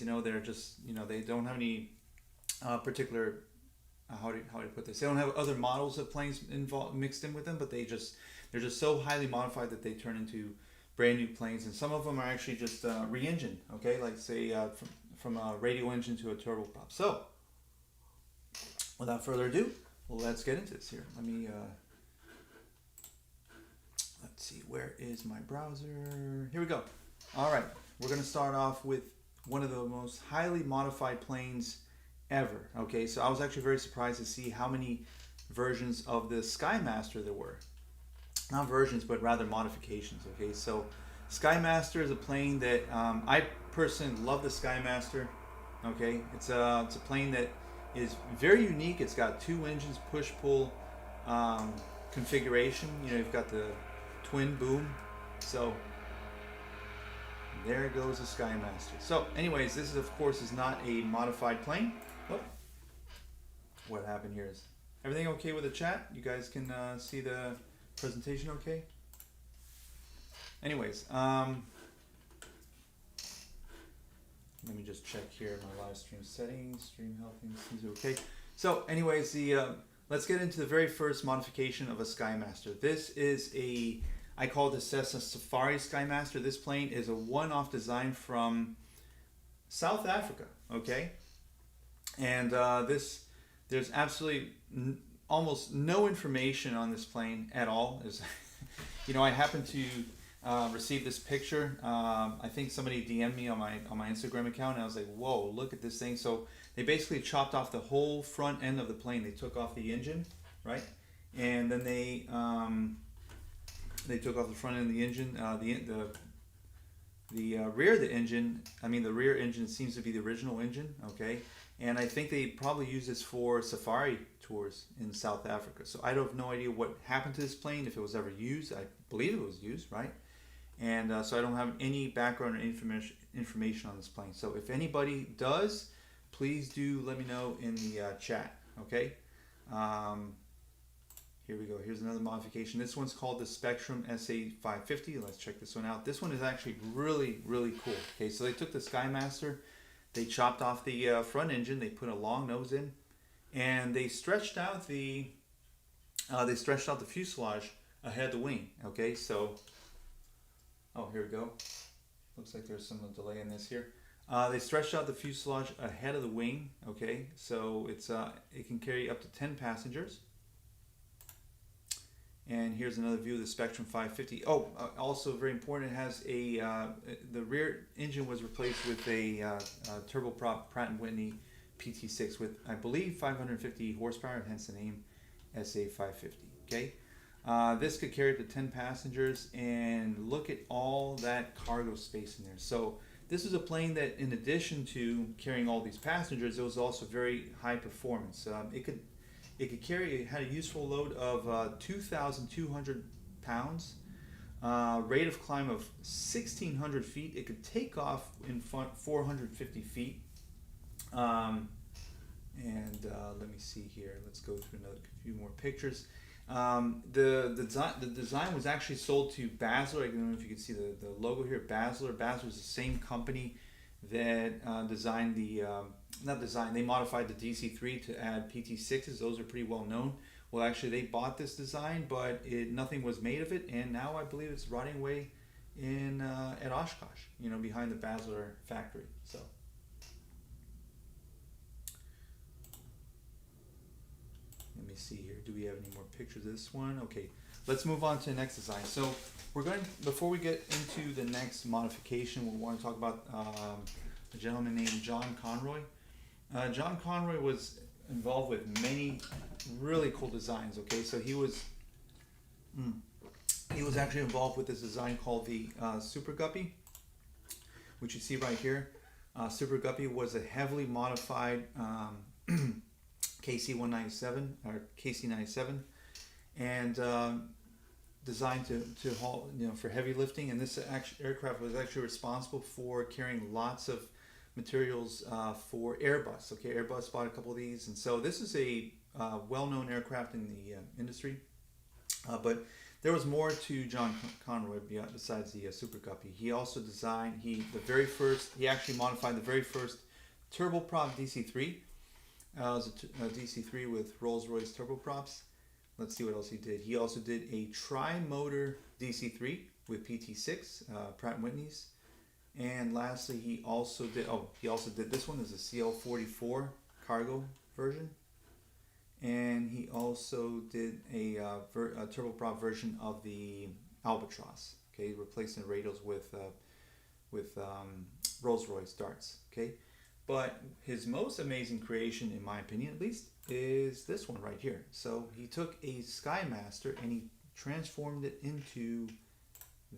You know, they're just, you know, they don't have any particular how do you put this? They don't have other models of planes involved mixed in with them, but they're just so highly modified that they turn into brand new planes, and some of them are actually just re-engined. Okay, like say from a radial engine to a turboprop. So without further ado, let's get into this here. Let me let's see, where is my browser? Here we go. All right, we're going to start off with one of the most highly modified planes ever. Okay, so I was actually very surprised to see how many versions of the Skymaster there were. Not versions, but rather modifications. Okay, so Skymaster is a plane that I personally love the Skymaster. Okay, it's a plane that is very unique. It's got two engines, push pull um, configuration. You know, you've got the twin boom. So there goes the Skymaster. So, anyways, this is of course is not a modified plane. Whoop. What happened here is everything okay with the chat? You guys can see the presentation okay? Anyways, let me just check here my live stream settings, stream health seems okay. So, anyways, let's get into the very first modification of a Skymaster. This is I call this Cessna Safari Skymaster. This plane is a one-off design from South Africa. Okay, and there's absolutely almost no information on this plane at all. You know, I happened to receive this picture. I think somebody DM'd me on my Instagram account, and I was like, "Whoa, look at this thing!" So they basically chopped off the whole front end of the plane. They took off the engine, right, and then they took off the front end of the engine. The rear of the engine, I mean, the rear engine seems to be the original engine, okay? And I think they probably use this for safari tours in South Africa. So I don't have no idea what happened to this plane, if it was ever used. I believe it was used, right? And so I don't have any background or information on this plane. So if anybody does, please do let me know in the chat, okay? Here we go. Here's another modification. This one's called the Spectrum SA550. Let's check this one out. This one is actually really, really cool. Okay, so they took the Skymaster, they chopped off the front engine, they put a long nose in, and they stretched out the fuselage ahead of the wing. Okay, so here we go. Looks like there's some delay in this here. They stretched out the fuselage ahead of the wing. Okay, so it can carry up to 10 passengers. And here's another view of the Spectrum 550. Also very important, it has the rear engine was replaced with a turboprop Pratt & Whitney PT6 with, I believe, 550 horsepower, hence the name SA550. Okay, this could carry up to 10 passengers, and look at all that cargo space in there. So this is a plane that, in addition to carrying all these passengers, it was also very high performance. It had a useful load of 2,200 pounds, rate of climb of 1,600 feet. It could take off in 450 feet. Let me see here. Let's go through a few more pictures. The design was actually sold to Basler. I don't know if you can see the logo here. Basler. Basler is the same company that designed they modified the DC-3 to add PT6s. Those are pretty well known. Well, actually, they bought this design, but nothing was made of it, and now I believe it's rotting away at Oshkosh, you know, behind the Basler factory. So let me see here. Do we have any more pictures of this one? Okay, let's move on to the next design. So before we get into the next modification, we want to talk about a gentleman named John Conroy. John Conroy was involved with many really cool designs. Okay, so he was actually involved with this design called the Super Guppy, which you see right here. Super Guppy was a heavily modified KC-197 or KC-97, and designed to haul, you know, for heavy lifting. And this aircraft was actually responsible for carrying lots of materials for Airbus. Okay, Airbus bought a couple of these, and so this is a well-known aircraft in the industry. But there was more to John Conroy besides the Super Guppy. He also designed he actually modified the very first turboprop DC3. It was a DC3 with Rolls-Royce turboprops. Let's see what else he did. He also did a tri-motor DC3 with PT6 Pratt & Whitney's. And lastly, he also did this one as a CL44 cargo version. And he also did a turboprop version of the Albatross. Okay, replacing the radials with Rolls-Royce darts. Okay, but his most amazing creation, in my opinion at least, is this one right here. So he took a Skymaster and he transformed it into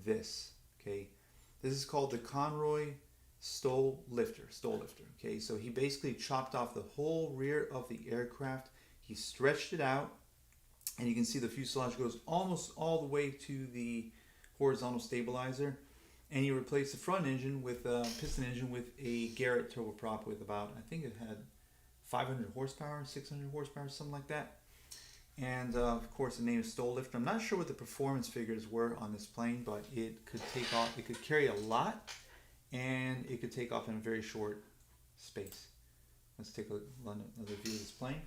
this. Okay. This is called the Conroy Stolifter. Okay, so he basically chopped off the whole rear of the aircraft. He stretched it out, and you can see the fuselage goes almost all the way to the horizontal stabilizer. And he replaced the front engine with a piston engine with a Garrett turboprop with about, I think it had 500 horsepower, 600 horsepower, something like that. And of course, the name is Stolifter. I'm not sure what the performance figures were on this plane, but it could take off. It could carry a lot, and it could take off in a very short space. Let's take another view of this plane.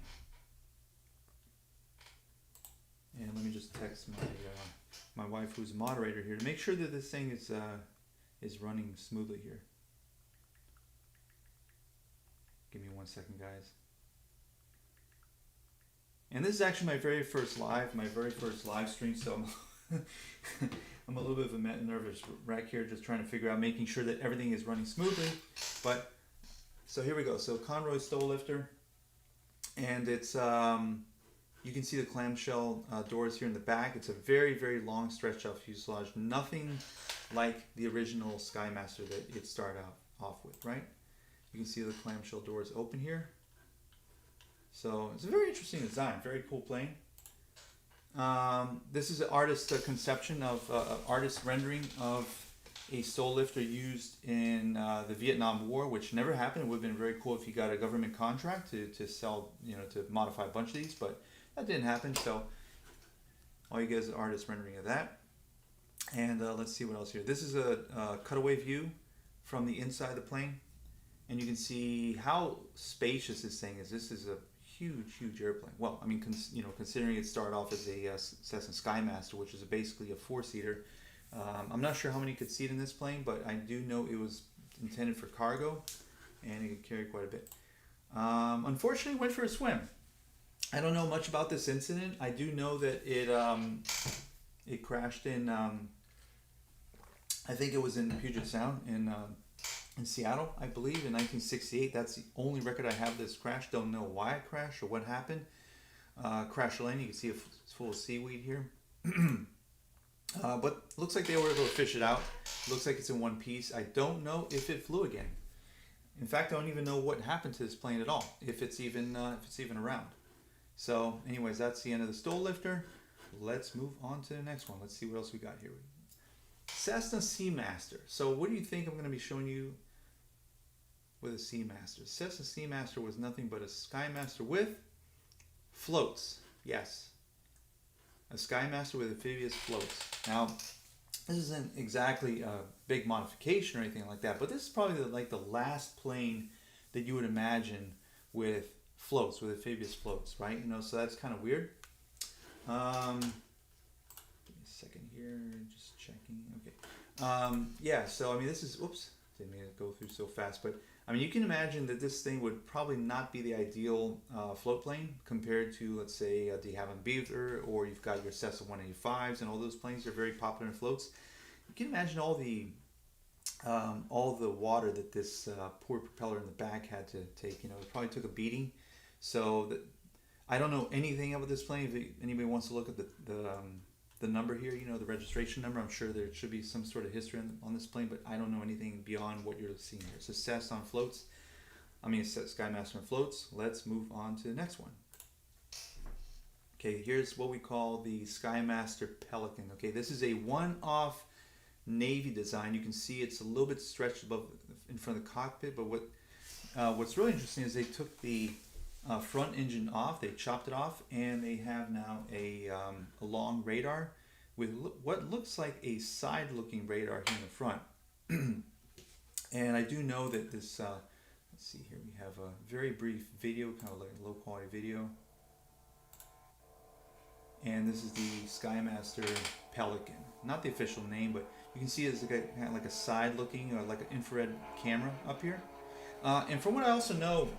And let me just text my wife, who's a moderator here, to make sure that this thing is running smoothly here. Give me 1 second, guys. And this is actually my very first live stream, so I'm a little bit of a nervous wreck here, just trying to figure out, making sure that everything is running smoothly. But so here we go. So Conroy Stolifter, and it's you can see the clamshell doors here in the back. It's a very, very long stretched out fuselage. Nothing like the original Skymaster that it started off with, right? You can see the clamshell doors open here. So it's a very interesting design, very cool plane. This is an artist's conception of artist rendering of a Stolifter used in the Vietnam War, which never happened. It would have been very cool if you got a government contract to sell, to modify a bunch of these, but that didn't happen. So all you get is an artist rendering of that. And let's see what else here. This is a cutaway view from the inside of the plane, and you can see how spacious this thing is. This is a huge airplane. Well, I mean, considering it started off as a Cessna Skymaster, which is basically a four-seater. I'm not sure how many could seat in this plane, but I do know it was intended for cargo, and it could carry quite a bit. Unfortunately, it went for a swim. I don't know much about this incident. I do know that it crashed in, I think it was in Puget Sound in Seattle, I believe, in 1968. That's the only record I have of this crash. Don't know why it crashed or what happened. Crash lane, you can see it's full of seaweed here. But looks like they were able to fish it out. Looks like it's in one piece. I don't know if it flew again. In fact, I don't even know what happened to this plane at all, if it's even around. So anyways, that's the end of the Stolifter. Let's move on to the next one. Let's see what else we got here. Cessna Seamaster. So what do you think I'm going to be showing you with a Seamaster? Cessna Seamaster was nothing but a Skymaster with floats. Yes. A Skymaster with amphibious floats. Now, this isn't exactly a big modification or anything like that, but this is probably the last plane that you would imagine with floats, with amphibious floats, right? So that's kind of weird. Give me a second here, just checking. Okay. Yeah, so I mean, this is, oops, didn't mean to go through so fast, but I mean, you can imagine that this thing would probably not be the ideal float plane compared to, let's say, de Havilland Beaver, or you've got your Cessna 185s, and all those planes are very popular in floats. You can imagine all the water that this poor propeller in the back had to take. It probably took a beating. So I don't know anything about this plane. If anybody wants to look at the number here, the registration number, I'm sure there should be some sort of history on this plane, but I don't know anything beyond what you're seeing here. So Cessna on floats. I mean, Skymaster on floats. Let's move on to the next one. Okay, here's what we call the Skymaster Pelican. Okay, this is a one-off Navy design. You can see it's a little bit stretched above in front of the cockpit, but what's really interesting is they took the front engine off, they chopped it off, and they have now a long radar with what looks like a side-looking radar here in the front. And I do know that this, let's see here, we have a very brief video, kind of like a low-quality video. And this is the Skymaster Pelican. Not the official name, but you can see it's like a, kind of like a side-looking or like an infrared camera up here. And from what I also know,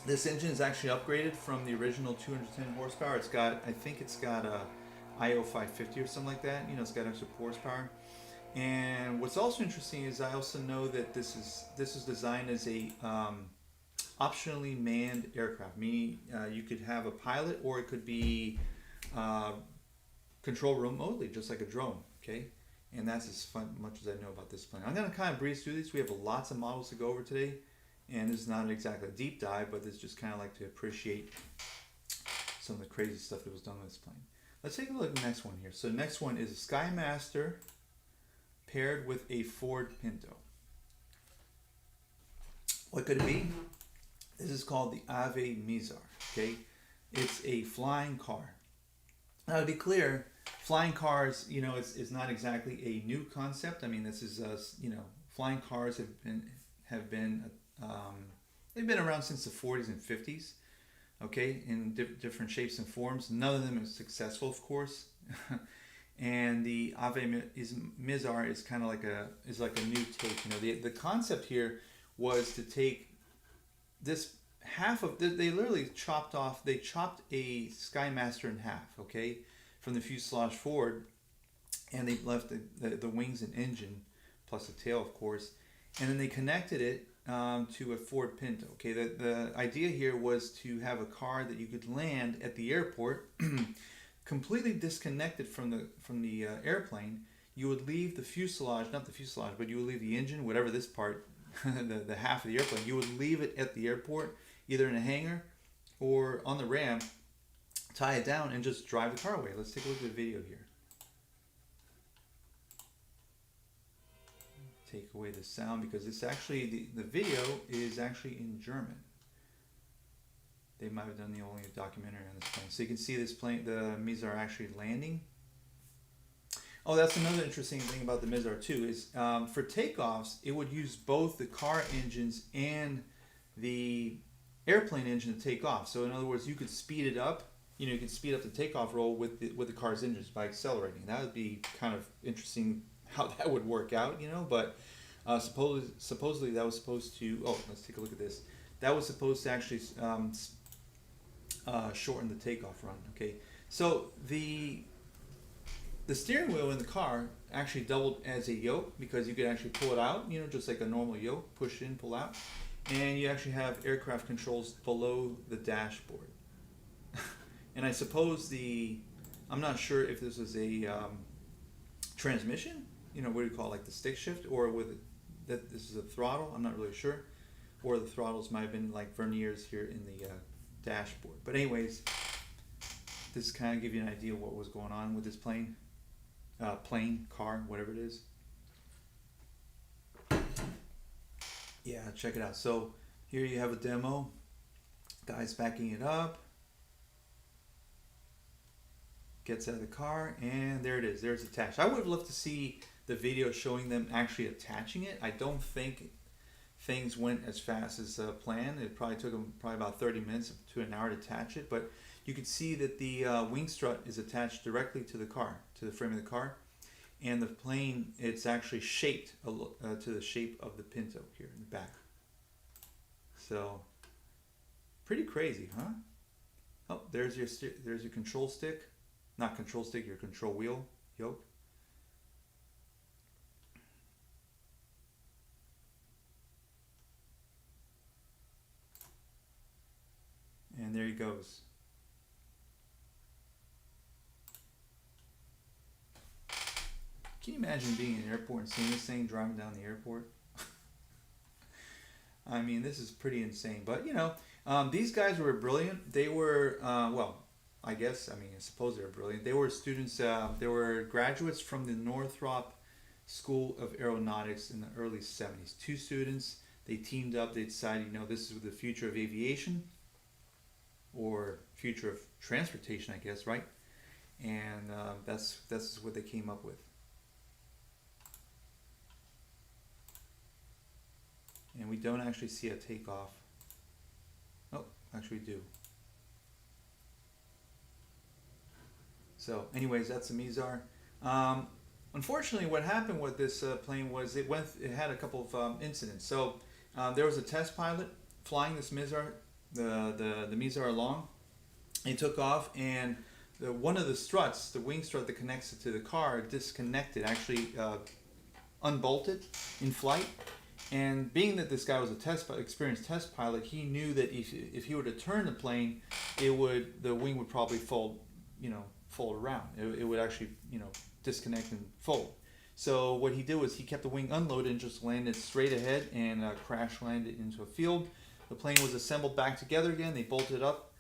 this engine is actually upgraded from the original 210 horsepower. It's got, I think it's got a IO 550 or something like that. You know, it's got extra horsepower. And what's also interesting is I also know that this is designed as a optionally manned aircraft, meaning you could have a pilot, or it could be controlled remotely, just like a drone. Okay, and that's as much as I know about this plane. I'm going to kind of breeze through these. We have lots of models to go over today, and this is not exactly a deep dive, but this is just kind of like to appreciate some of the crazy stuff that was done with this plane. Let's take a look at the next one here. So the next one is a Skymaster paired with a Ford Pinto. What could it be? This is called the Mizar. Okay, it's a flying car. Now, to be clear, flying cars, you know, is not exactly a new concept. I mean, this is you know, flying cars have been they've been around since the 40s and 50s. Okay, in different shapes and forms. None of them is successful, of course. And the Mizar is kind of like a new take. You know, the concept here was to take this half of, they literally chopped a Skymaster in half, okay, from the fuselage forward, and they left the wings and engine plus a tail, of course, and then they connected it to a Ford Pinto. Okay, the idea here was to have a car that you could land at the airport completely disconnected from the airplane. You would leave the fuselage, not the fuselage, but you would leave the engine, whatever this part, the half of the airplane, you would leave it at the airport, either in a hangar or on the ramp, tie it down, and just drive the car away. Let's take a look at the video here. Take away the sound because it's actually, the video is actually in German. They might have done the only documentary on this plane. So you can see this plane, the Mizar, actually landing. Oh, that's another interesting thing about the Mizar too, is for takeoffs, it would use both the car engines and the airplane engine to take off. So in other words, you could speed it up. You know, you could speed up the takeoff roll with the car's engines by accelerating. That would be kind of interesting how that would work out, you know. But supposedly that was supposed to. Oh, let's take a look at this. That was supposed to actually shorten the takeoff run. Okay, so the steering wheel in the car actually doubled as a yoke because you could actually pull it out, you know, just like a normal yoke, push in, pull out, and you actually have aircraft controls below the dashboard. And I suppose I'm not sure if this was a transmission, you know, what do you call it, like the stick shift, or that this is a throttle. I'm not really sure, or the throttles might have been like verniers here in the dashboard. But anyways, this kind of give you an idea of what was going on with this plane, car, whatever it is. Yeah, check it out. So here you have a demo. Guy's backing it up. Gets out of the car, and there it is. There's attached. I would have loved to see the video showing them actually attaching it. I don't think things went as fast as planned. It probably took them about 30 minutes to an hour to attach it, but you could see that the wing strut is attached directly to the car, to the frame of the car, and the plane, it's actually shaped to the shape of the Pinto here in the back. So pretty crazy, huh? Oh, there's your control stick. Not control stick, your control wheel yoke. And there he goes. Can you imagine being in an airport and seeing this thing driving down the airport? I mean, this is pretty insane. But, you know, these guys were brilliant. They were, well, I suppose they were brilliant. They were students, they were graduates from the Northrop School of Aeronautics in the early 70s. Two students, they teamed up, they decided, you know, this is the future of aviation, or future of transportation, I guess, right? and that's what they came up with. And we don't actually see a takeoff. Oh, actually we do. So anyways, that's the Mizar. Unfortunately, what happened with this plane was it had a couple of incidents. So there was a test pilot flying this Mizar, the Mizar along. He took off, and one of the struts, the wing strut that connects it to the car, disconnected, actually unbolted in flight. And being that this guy was a experienced test pilot, he knew that if he were to turn the plane, the wing would probably fold around. It would actually disconnect and fold. So what he did was he kept the wing unloaded and just landed straight ahead and crash landed into a field. The plane was assembled back together again. They bolted up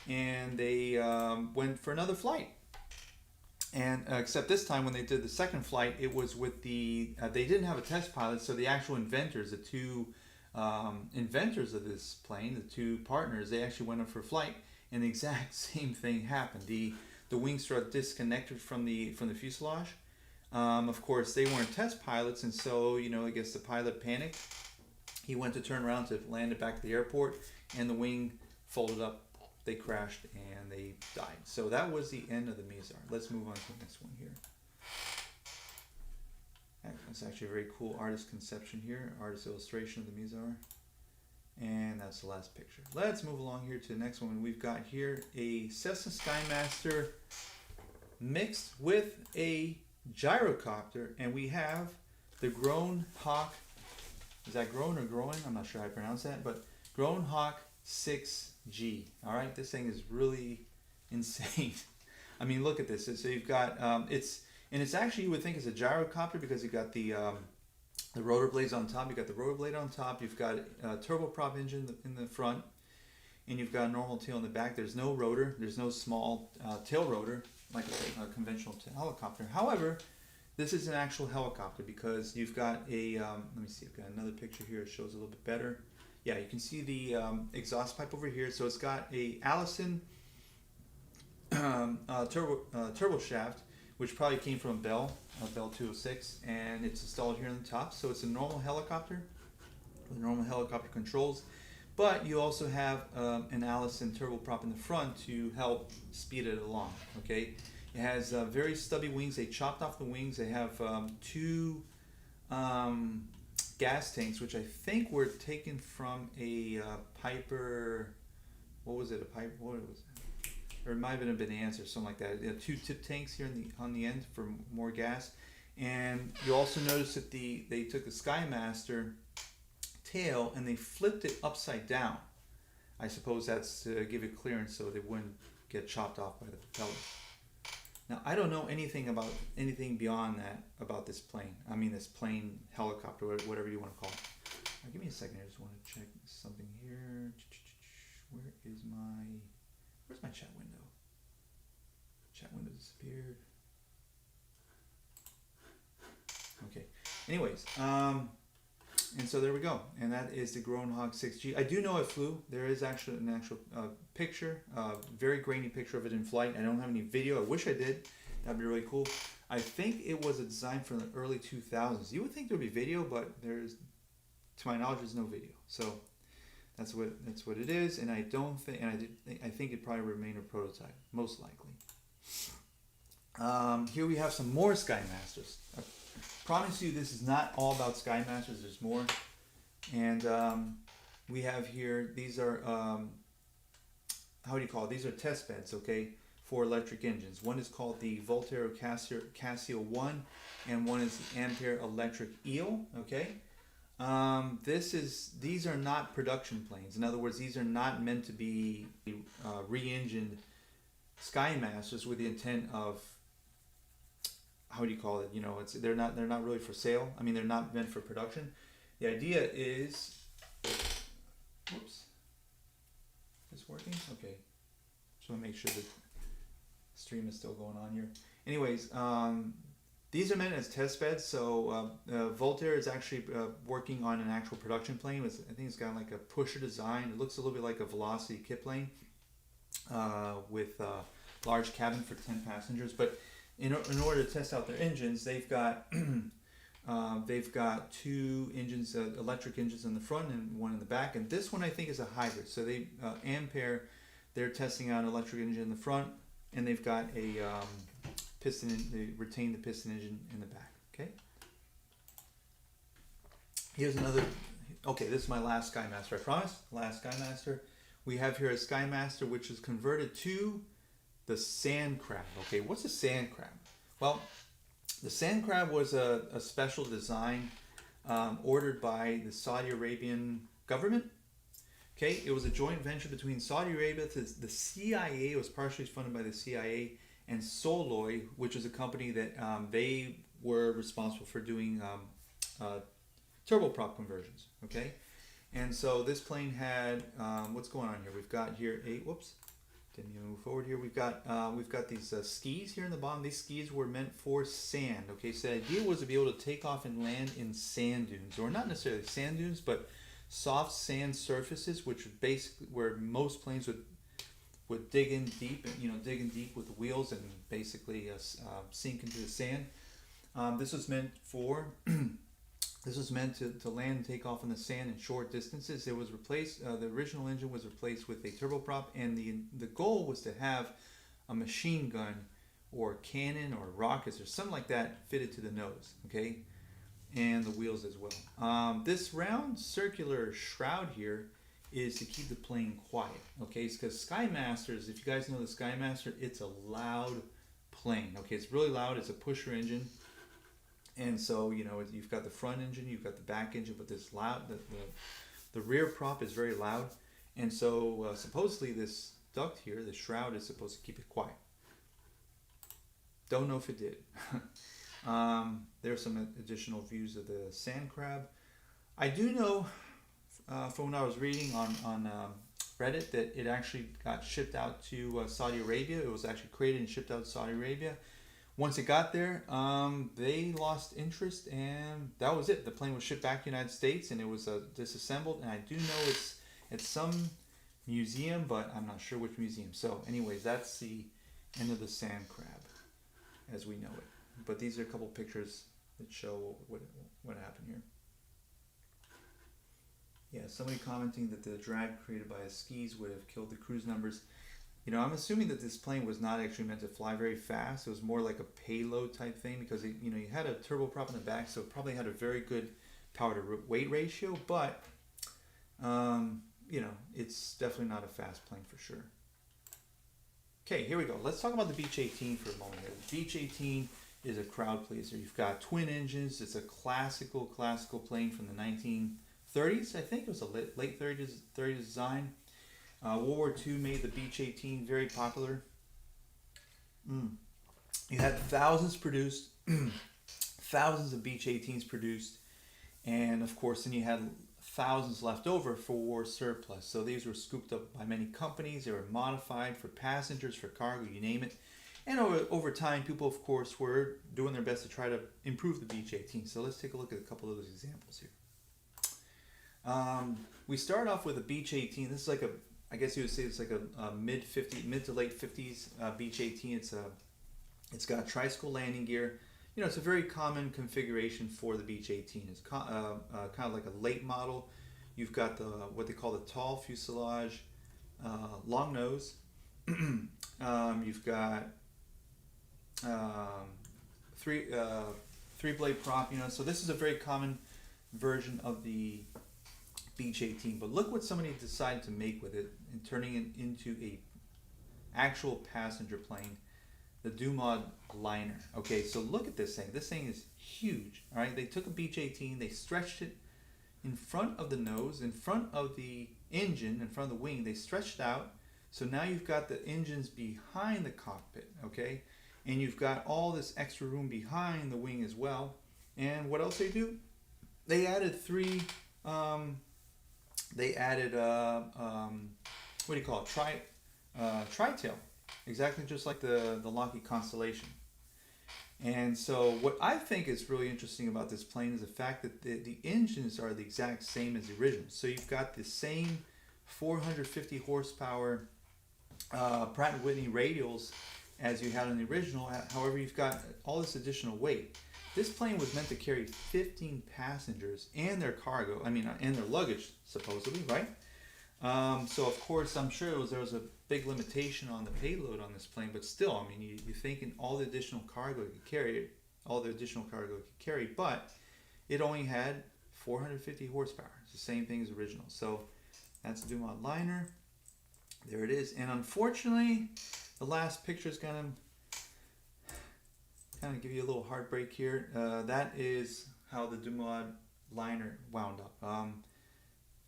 and they went for another flight. And except this time when they did the second flight, it was with they didn't have a test pilot, so the actual inventors, the two inventors of this plane, the two partners, they actually went up for a flight, and the exact same thing happened. The wing strut disconnected from the fuselage. Of course, they weren't test pilots, and so I guess the pilot panicked. He went to turn around to land it back at the airport, and the wing folded up. They crashed and they died. So that was the end of the Mizar. Let's move on to the next one here. That's actually a very cool artist conception here, artist illustration of the Mizar. And that's the last picture. Let's move along here to the next one. We've got here a Cessna Skymaster mixed with a gyrocopter, and we have the Grown Hawk. Is that grown or growing? I'm not sure how I pronounce that, but Grown Hawk 6G. All right, this thing is really insane. I mean, look at this. So you've got it's actually, you would think it's a gyrocopter because you've got the rotor blades on top. You've got the rotor blade on top. You've got a turboprop engine in the front, and you've got a normal tail in the back. There's no rotor. There's no small tail rotor like a conventional helicopter. However, this is an actual helicopter because you've got a let me see. I've got another picture here. It shows a little bit better. Yeah, you can see the exhaust pipe over here. So it's got a Allison turbo shaft, which probably came from a Bell 206, and it's installed here on the top. So it's a normal helicopter with normal helicopter controls, but you also have an Allison turboprop in the front to help speed it along. Okay, it has very stubby wings. They chopped off the wings. They have two gas tanks, which I think were taken from a Piper. What was it? What was it? Or it might have been a Bonanza or something like that. Two tip tanks here on the end for more gas. And you also notice that they took the Skymaster tail and they flipped it upside down. I suppose that's to give it clearance so they wouldn't get chopped off by the propeller. Now, I don't know anything beyond that about this plane. I mean, this plane, helicopter, whatever you want to call it. Now, give me a second. I just want to check something here. Where's my chat window? Chat window disappeared. Okay. Anyways, and so there we go. And that is the Grown Hawk 6G. I do know it flew. There is actually an actual picture, very grainy picture of it in flight. I don't have any video. I wish I did. That'd be really cool. I think it was a design from the early 2000s. You would think there would be video, but there's, to my knowledge, there's no video. So that's what it is. And I don't think, I think it probably remained a prototype, most likely. Here we have some more Skymasters. I promise you this is not all about Skymasters. There's more. And we have here, these are, how do you call it? These are test beds, okay, for electric engines. One is called the Volterra Casio 1, and one is the Ampere Electric Eel, okay? These are not production planes. In other words, these are not meant to be re-engined Skymasters with the intent of, how do you call it? You know, they're not really for sale. I mean, they're not meant for production. The idea is, whoops, is this working? Okay, just want to make sure that the stream is still going on here. Anyways, these are meant as test beds. So Voltaire is actually working on an actual production plane. I think it's got like a pusher design. It looks a little bit like a Velocity kit plane with large cabin for 10 passengers. But in order to test out their engines, they've got two engines, electric engines in the front and one in the back. And this one I think is a hybrid. So they Ampere, they're testing out an electric engine in the front, and they've got a piston. They retain the piston engine in the back. Okay. Here's another. Okay, this is my last Skymaster. I promise. Last Skymaster. We have here a Skymaster which is converted to the sand crab. Okay, what's a sand crab? Well, the sand crab was a special design ordered by the Saudi Arabian government. Okay, it was a joint venture between Saudi Arabia to the CIA. It was partially funded by the CIA and Soloy, which is a company that they were responsible for doing turboprop conversions. Okay, and so this plane had what's going on here? We've got here a whoops. Didn't even move forward here. We've got these skis here in the bottom. These skis were meant for sand. Okay, so the idea was to be able to take off and land in sand dunes, or not necessarily sand dunes, but soft sand surfaces, which are basically where most planes would dig in deep, dig in deep with the wheels and basically sink into the sand. This was meant for. This was meant to land and take off in the sand in short distances. It was replaced. The original engine was replaced with a turboprop, and the goal was to have a machine gun or cannon or rockets or something like that fitted to the nose. Okay, and the wheels as well. This round circular shroud here is to keep the plane quiet. Okay, because Skymasters, if you guys know the Skymaster, it's a loud plane. Okay, it's really loud. It's a pusher engine. And so, you've got the front engine, you've got the back engine, but this loud, the rear prop is very loud. And so, supposedly this duct here, the shroud, is supposed to keep it quiet. Don't know if it did. There are some additional views of the sand crab. I do know from when I was reading on Reddit that it actually got shipped out to Saudi Arabia. It was actually created and shipped out to Saudi Arabia. Once it got there, they lost interest, and that was it. The plane was shipped back to the United States, and it was disassembled. And I do know it's at some museum, but I'm not sure which museum. So, anyways, that's the end of the sand crab as we know it. But these are a couple pictures that show what happened here. Yeah, somebody commenting that the drag created by the skis would have killed the cruise numbers. I'm assuming that this plane was not actually meant to fly very fast. It was more like a payload type thing because you had a turboprop in the back, so it probably had a very good power to weight ratio. But it's definitely not a fast plane for sure. Okay, here we go. Let's talk about the Beech 18 for a moment here. The Beech 18 is a crowd pleaser. You've got twin engines. It's a classical plane from the 1930s. I think it was a late 30s design. World War II made the Beech 18 very popular. You had thousands produced, thousands of Beech 18s produced, and of course then you had thousands left over for war surplus. So these were scooped up by many companies. They were modified for passengers, for cargo, you name it. And over time, people of course were doing their best to try to improve the Beech 18. So let's take a look at a couple of those examples here. We start off with a Beech 18. This is like I guess you would say it's like a mid to late 50s Beech 18. It's got tricycle landing gear. It's a very common configuration for the Beech 18. It's kind of like a late model. You've got what they call the tall fuselage, long nose. You've got three blade prop. So this is a very common version of the Beech 18, but look what somebody decided to make with it and turning it into a actual passenger plane, the Dumod liner. Okay, so look at this thing. This thing is huge. All right, they took a Beech 18, they stretched it in front of the nose, in front of the engine, in front of the wing. They stretched it out, so now you've got the engines behind the cockpit. Okay, and you've got all this extra room behind the wing as well. And what else they do? They added three. They added what do you call it? Tri-tail, exactly just like the Lockheed Constellation. And so what I think is really interesting about this plane is the fact that the engines are the exact same as the original. So you've got the same 450 horsepower Pratt & Whitney radials as you had in the original. However, you've got all this additional weight. This plane was meant to carry 15 passengers and their cargo, and their luggage, supposedly, right? So of course, I'm sure there was a big limitation on the payload on this plane, but still, you thinking all the additional cargo it could carry, but it only had 450 horsepower. It's the same thing as original. So that's the Dumont liner. There it is. And unfortunately, the last picture is gonna kind of give you a little heartbreak here. That is how the Dumont liner wound up.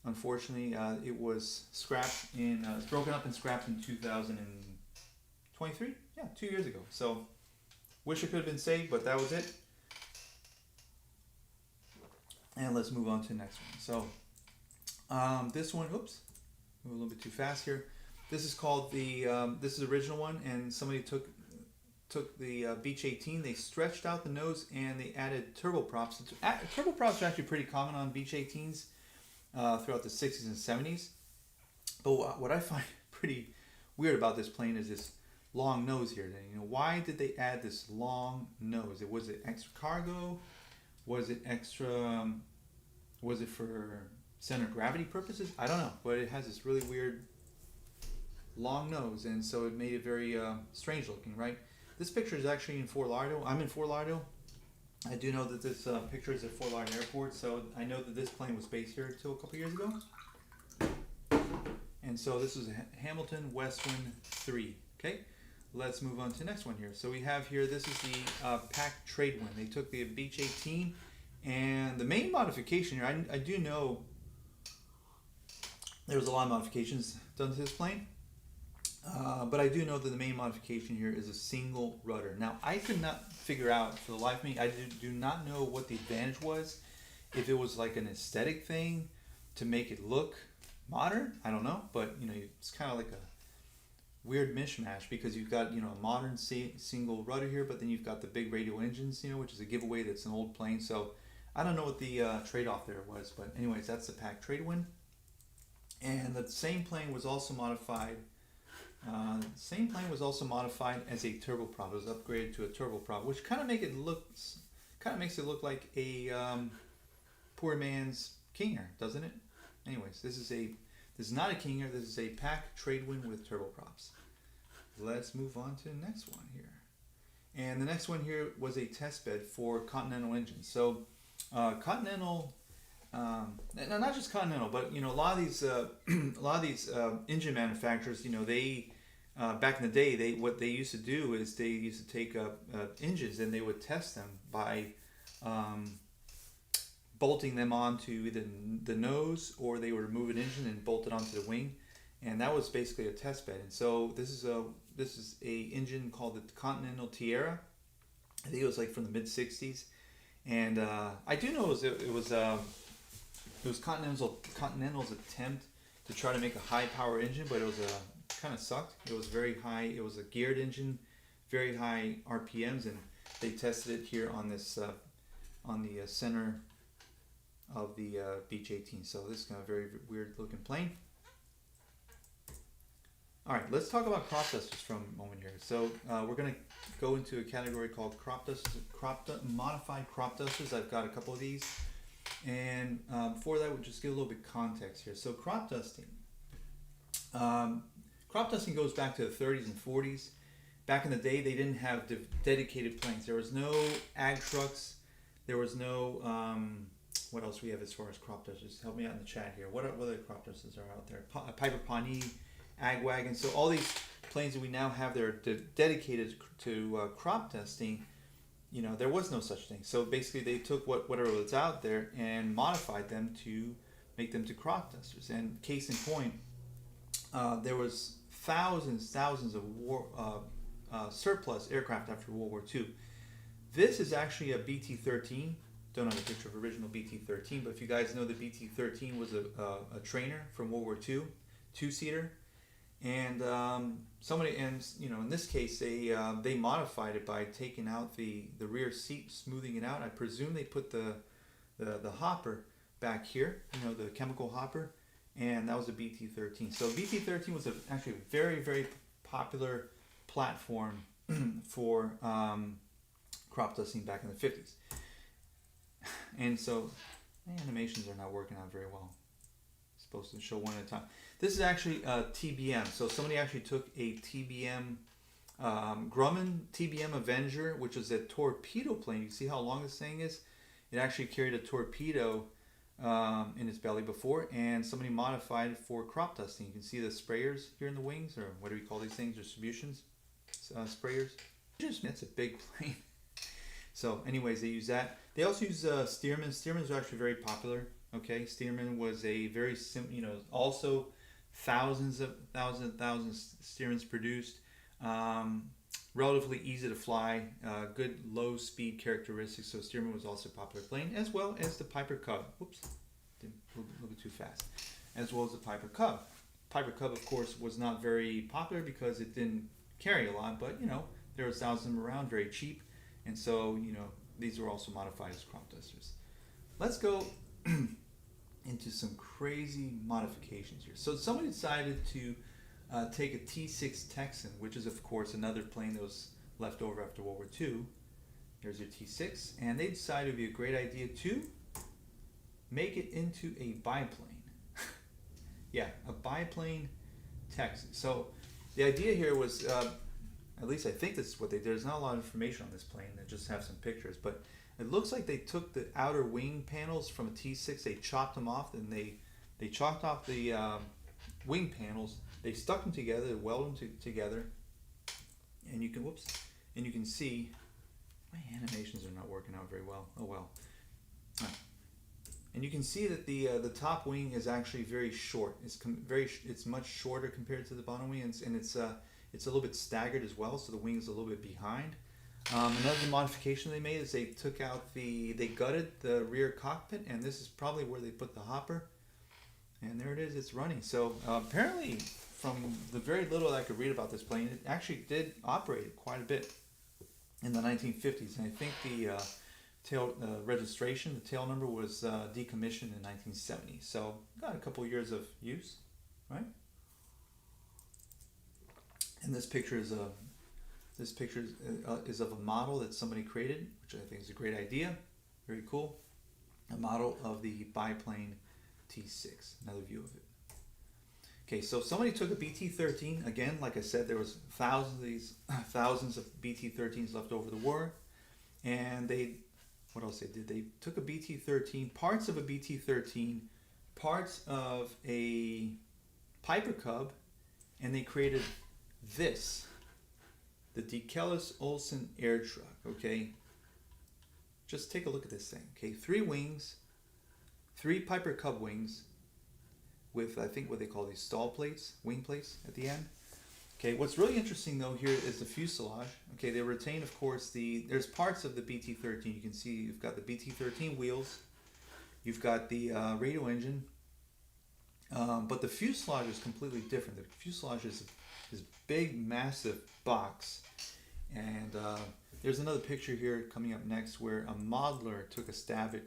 Unfortunately, it was scrapped it was broken up and scrapped in 2023. Yeah, 2 years ago. So, wish it could have been saved, but that was it. And let's move on to the next one. So, this one, oops, move a little bit too fast here. This is called this is the original one, and somebody took the Beech 18, they stretched out the nose and they added turboprops. Turboprops are actually pretty common on Beech 18s throughout the 60s and 70s. But what I find pretty weird about this plane is this long nose here. Why did they add this long nose? Was it extra cargo? Was it extra? Was it for center of gravity purposes? I don't know, but it has this really weird long nose, and so it made it very strange looking, right? This picture is actually in Fort Lauderdale. I'm in Fort Lauderdale. I do know that this picture is at Fort Lauderdale Airport, so I know that this plane was based here until a couple years ago. And so this is a Hamilton Westwind 3. Okay, let's move on to the next one here. So we have here, this is the Pack Trade Wind. They took the Beech 18, and the main modification here, I do know there was a lot of modifications done to this plane. But I do know that the main modification here is a single rudder. Now, I could not figure out for the life of me, I do not know what the advantage was. If it was like an aesthetic thing to make it look modern, I don't know. But, it's kind of like a weird mishmash because you've got, a modern single rudder here, but then you've got the big radial engines, which is a giveaway that's an old plane. So I don't know what the trade-off there was. But anyways, that's the Pack Trade Wind. And the same plane was also modified. As a turboprop. It was upgraded to a turboprop, which kind of makes it look like a poor man's King Air, doesn't it? Anyways, this is not a King Air. This is a Pack Trade Wind with turboprops. Let's move on to the next one here. And the next one here was a test bed for Continental engines. So Continental. Not just Continental, but a lot of these engine manufacturers, they back in the day, what they used to do is they used to take engines and they would test them by bolting them onto either the nose, or they would remove an engine and bolt it onto the wing, and that was basically a test bed. And so this is a engine called the Continental Tierra. I think it was like from the mid '60s, and I do know it was Continental's attempt to try to make a high power engine, but it was kind of sucked. It was very high. It was a geared engine, very high RPMs, and they tested it here on this on the center of the Beech 18. So this is kind of a very weird looking plane. All right, let's talk about crop dusters for a moment here. So we're going to go into a category called modified crop dusters. I've got a couple of these. And before that, we'll just give a little bit of context here. So crop dusting goes back to the 30s and 40s. Back in the day, they didn't have dedicated planes. There was no ag trucks. There was no, what else we have as far as crop dusters? Help me out in the chat here. What other crop dusters are out there? Piper Pawnee, Ag Wagon. So all these planes that we now have that are dedicated to crop dusting, there was no such thing. So basically they took whatever was out there and modified them to make them to crop dusters. And case in point, there was thousands of war surplus aircraft after World War II. This is actually a BT-13. Don't have a picture of original BT-13, but if you guys know, the BT-13 was a trainer from World War II, two-seater. And in this case, they modified it by taking out the rear seat, smoothing it out. I presume they put the hopper back here, the chemical hopper, and that was a BT-13. So BT-13 was actually a very, very popular platform for crop dusting back in the 50s. And so my animations are not working out very well. It's supposed to show one at a time. This is actually a TBM. So somebody actually took a TBM, Grumman TBM Avenger, which is a torpedo plane. You see how long this thing is? It actually carried a torpedo in its belly before, and somebody modified it for crop dusting. You can see the sprayers here in the wings, or what do we call these things? Distributions, sprayers. That's a big plane. So anyways, they use that. They also use Stearman. Stearmans are actually very popular. Okay, Stearman was a very also thousands Stearmans produced. Relatively easy to fly, good low speed characteristics. So Stearman was also a popular plane, as well as the Piper Cub. Whoops, did a little bit too fast. As well as the Piper Cub. Piper Cub, of course, was not very popular because it didn't carry a lot, but there was thousands of them around, very cheap, and so these were also modified as crop dusters. Let's go into some crazy modifications here. So somebody decided to take a T6 Texan, which is of course another plane that was left over after World War II. Here's your T6, and they decided it would be a great idea to make it into a biplane. Yeah, a biplane Texan. So the idea here was, at least I think this is what they did. There's not a lot of information on this plane. They just have some pictures, but it looks like they took the outer wing panels from a T6, they chopped them off, and they chopped off the wing panels. They stuck them together, they welded them together, and you can, and you can see, my animations are not working out very well. Oh well. And you can see that the top wing is actually very short. It's much shorter compared to the bottom wing, and it's a little bit staggered as well, so the wing is a little bit behind. Another modification they made is they took out they gutted the rear cockpit, and this is probably where they put the hopper. And there it is, it's running. So apparently, from the very little I could read about this plane, it actually did operate quite a bit in the 1950s. And I think the tail registration, the tail number was decommissioned in 1970. So got a couple years of use, right? And this picture is of a model that somebody created, which I think is a great idea. Very cool. A model of the biplane T6. Another view of it. Okay, so somebody took a BT-13. Again, like I said, there was thousands of BT-13s left over the war, and what else they did? They took a BT-13, parts of a BT-13, parts of a Piper Cub, and they created this, the DeKellis Olsen air truck. Okay, just take a look at this thing. Okay, 3 wings, 3 Piper Cub wings with, I think, what they call these stall plates, wing plates at the end. Okay, what's really interesting though here is the fuselage. Okay, they retain, of course, there's parts of the BT-13. You can see you've got the BT-13 wheels, you've got the radio engine, but the fuselage is completely different. The fuselage is this big, massive box, and there's another picture here coming up next where a modeler took a stab at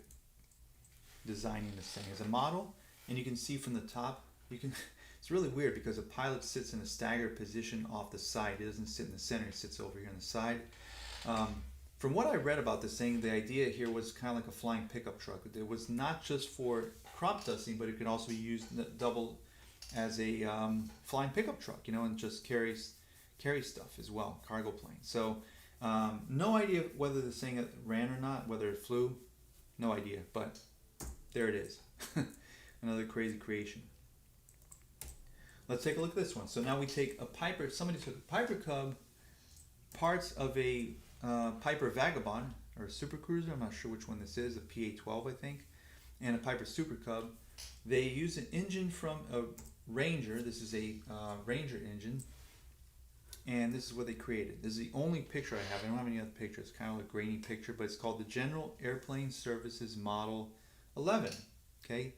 designing this thing as a model, and you can see from the top, it's really weird because a pilot sits in a staggered position off the side. He doesn't sit in the center, he sits over here on the side. From what I read about this thing, the idea here was kind of like a flying pickup truck. It was not just for crop dusting, but it could also be used double as a flying pickup truck, and just carry stuff as well, cargo plane. So no idea whether this thing ran or not, whether it flew, no idea, but there it is. Another crazy creation. Let's take a look at this one. So now we take somebody took a Piper Cub, parts of a Piper Vagabond, or a Super Cruiser, I'm not sure which one this is, a PA-12 I think, and a Piper Super Cub. They use an engine from a Ranger. This is a Ranger engine, and this is what they created. This is the only picture I have. I don't have any other pictures. It's kind of a grainy picture, but it's called the General Airplane Services Model 11. Okay,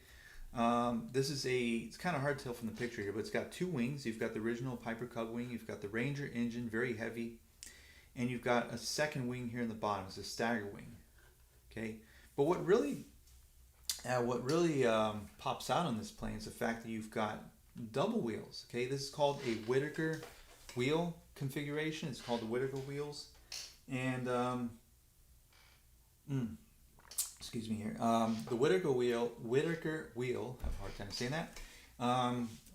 it's kind of hard to tell from the picture here, but it's got 2 wings. You've got the original Piper Cub wing, you've got the Ranger engine, very heavy, and you've got a second wing here in the bottom. It's a stagger wing. Okay, but what really what really pops out on this plane is the fact that you've got double wheels. Okay, this is called a Whitaker wheel configuration. It's called the Whitaker wheels, and excuse me here. The Whitaker wheel, I have a hard time saying that,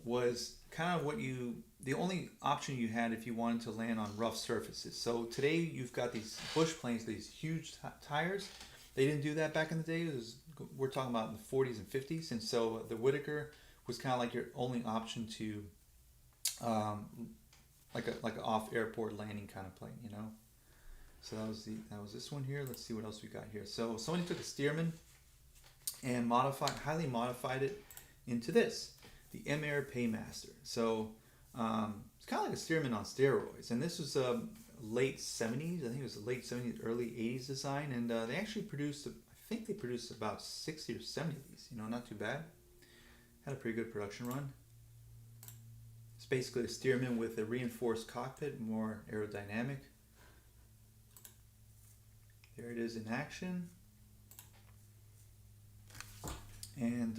was kind of the only option you had if you wanted to land on rough surfaces. So today you've got these bush planes, these huge tires. They didn't do that back in the day. We're talking about in the 40s and 50s, and so the Whitaker was kind of like your only option to, like an off airport landing kind of plane, you know. So that was this one here. Let's see what else we got here. So somebody took a Stearman and highly modified it into this, the M-Air Paymaster. So it's kind of like a Stearman on steroids. And this was late 70s. I think it was the late 70s, early 80s design. And they actually produced, I think they produced about 60 or 70 of these. You know, not too bad. Had a pretty good production run. It's basically a Stearman with a reinforced cockpit, more aerodynamic. There it is in action. And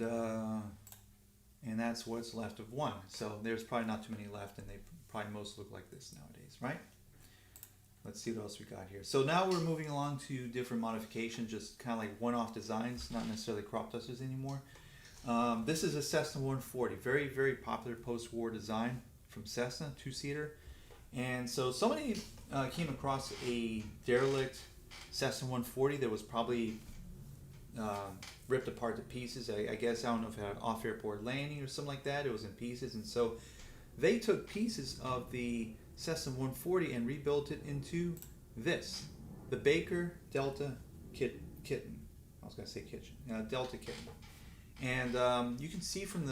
that's what's left of one. So there's probably not too many left, and they probably most look like this nowadays, right? Let's see what else we got here. So now we're moving along to different modifications, just kind of like one-off designs, not necessarily crop dusters anymore. This is a Cessna 140, very, very popular post-war design from Cessna, two-seater. And so somebody came across a derelict Cessna 140 that was probably ripped apart to pieces. I guess, I don't know if it had an off-airport landing or something like that. It was in pieces, and so they took pieces of the Cessna 140 and rebuilt it into this, the Baker Delta Kitten. I was going to say kitchen. Delta Kitten. And you can see from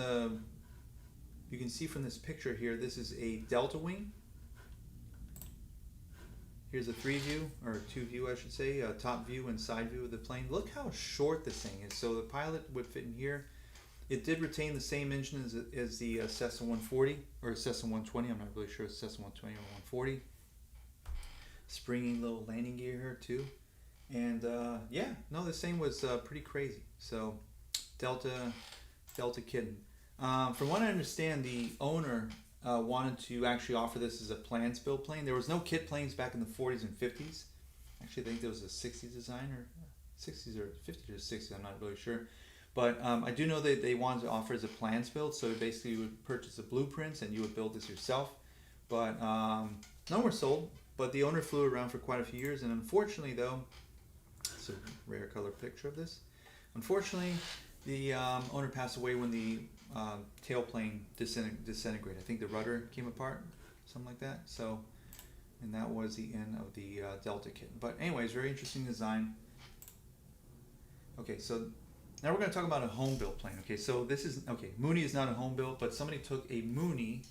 this picture here, this is a Delta wing. Here's a 3-view, or 2-view I should say, top view and side view of the plane. Look how short this thing is. So the pilot would fit in here. It did retain the same engine as the Cessna 140, or Cessna 120, I'm not really sure it's Cessna 120 or 140. Springy little landing gear here too. And yeah, no, this thing was pretty crazy. So Delta Kitten. From what I understand, the owner wanted to actually offer this as a plans build plane. There was no kit planes back in the 40s and 50s. Actually, I think there was a 60s design, or 60s or 50s or 60s, I'm not really sure. But I do know that they wanted to offer as a plans build, so basically you would purchase the blueprints and you would build this yourself. But none were sold, but the owner flew around for quite a few years, and unfortunately though, it's a rare color picture of this. Unfortunately, the owner passed away when the tailplane disintegrated. I think the rudder came apart, something like that. So, and that was the end of the Delta Kitten. But anyways, very interesting design. Okay, so now we're going to talk about a home built plane. Okay, so this is, okay, Mooney is not a home built, but somebody took a Mooney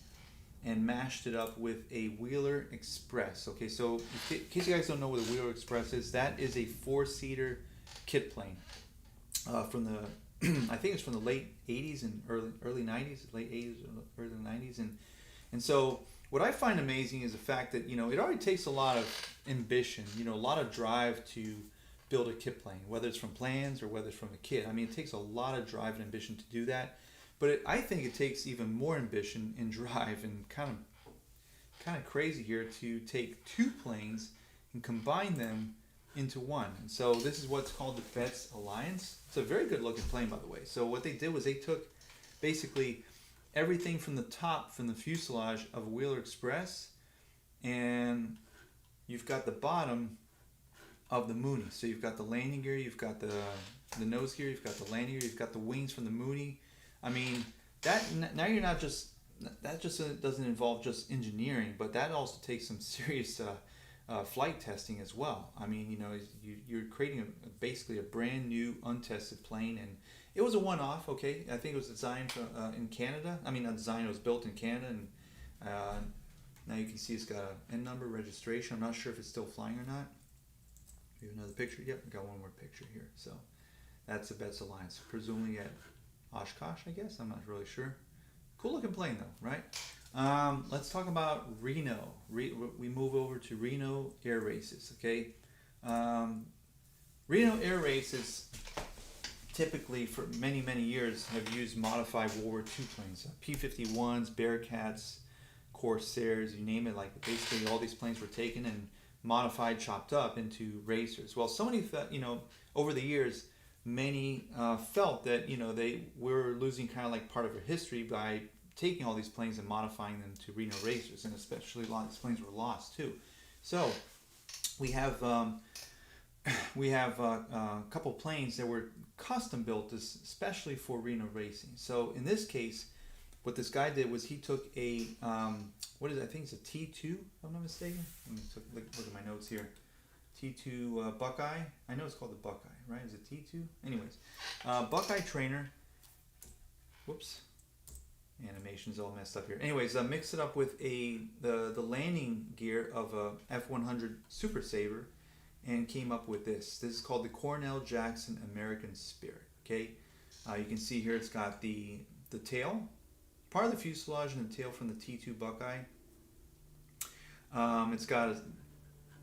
and mashed it up with a Wheeler Express. Okay, so in case you guys don't know what a Wheeler Express is, that is a 4-seater kit plane from the I think it's from the late 80s and early 90s, late 80s, early 90s, and so what I find amazing is the fact that, you know, it already takes a lot of ambition, you know, a lot of drive to build a kit plane, whether it's from plans or whether it's from a kit. I mean, it takes a lot of drive and ambition to do that, but I think it takes even more ambition and drive and kind of crazy here to take two planes and combine them into one. And so this is what's called the Betts Alliance. It's a very good looking plane, by the way. So what they did was they took basically everything from the top, from the fuselage of a Wheeler Express, and you've got the bottom of the Mooney. So you've got the landing gear, you've got the nose gear, you've got the landing gear, you've got the wings from the Mooney. I mean, that now you're not just, that just doesn't involve just engineering, but that also takes some serious flight testing as well. I mean, you know, you're creating basically a brand new untested plane, and it was a one-off. Okay, I think it was designed in Canada. I mean, not designed, it was built in Canada, and now you can see it's got an N number registration. I'm not sure if it's still flying or not. We have another picture. Yep, we got one more picture here. So that's the Betts Alliance, presumably at Oshkosh, I guess. I'm not really sure. Cool looking plane though, right? Let's talk about Reno. We move over to Reno Air Races, okay? Reno Air Races typically for many years have used modified World War II planes, P-51s, Bearcats, Corsairs, you name it. Like basically all these planes were taken and modified, chopped up into racers. Well, so many, over the years, many felt that they were losing kind of like part of their history by taking all these planes and modifying them to Reno racers, and especially a lot of these planes were lost too. So we have a couple planes that were custom built especially for Reno racing. So in this case, what this guy did was he took a what is it? I think it's a T2, if I'm not mistaken. Let me look at my notes here. T2 Buckeye. I know it's called the Buckeye, right? Is it T2? Anyways, Buckeye trainer. Whoops, animation's all messed up here. Anyways, mix it up with the landing gear of a F-100 Super Saver, and came up with this. This is called the Cornell Jackson American Spirit. Okay, you can see here it's got the tail, part of the fuselage and the tail from the T2 Buckeye. It's got a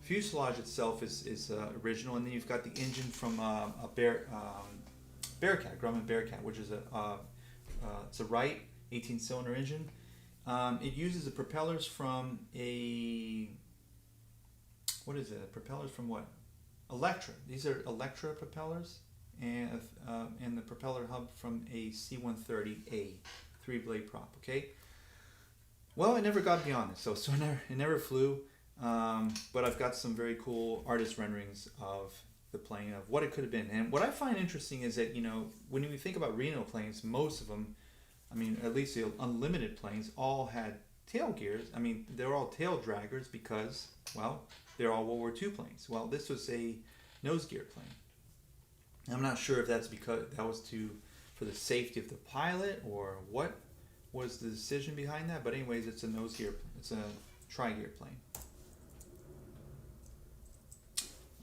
fuselage itself is original, and then you've got the engine from a Bearcat, Grumman Bearcat, which is it's a Wright 18-cylinder engine. It uses the propellers from propellers from what? Electra. These are Electra propellers, and the propeller hub from a C-130A 3-blade prop. Okay. Well, it never got beyond this, so it never flew. But I've got some very cool artist renderings of the plane, of what it could have been. And what I find interesting is that, when we think about Reno planes, most of them, I mean, at least the unlimited planes, all had tail gears. I mean, they're all tail draggers because, well, they're all World War II planes. Well, this was a nose gear plane. I'm not sure if that's because that was for the safety of the pilot, or what was the decision behind that. But anyways, it's a nose gear. It's a tri-gear plane.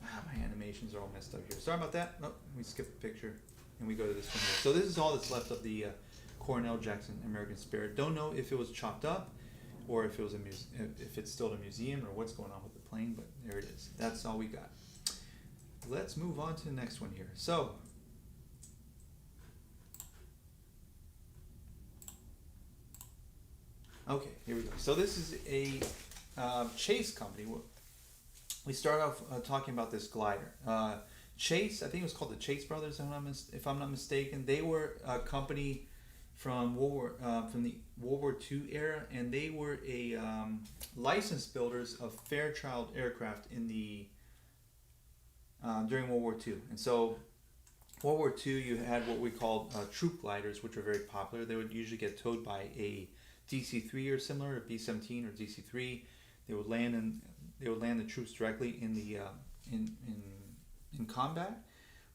My animations are all messed up here. Sorry about that. Oh, we skip the picture and we go to this one here. So this is all that's left of the Cornell Jackson American Spirit. Don't know if it was chopped up, or if it was if it's still at a museum, or what's going on with the plane, but there it is. That's all we got. Let's move on to the next one here. So okay, here we go. So this is a Chase company. We start off talking about this glider. Chase, I think it was called the Chase Brothers, if I'm not mistaken. They were a company from the World War II era, and they were a licensed builders of Fairchild aircraft in the during World War II. And so World War II, you had what we called troop gliders, which were very popular. They would usually get towed by a DC-3 or similar, a B-17 or DC-3. They would land the troops directly in the in combat.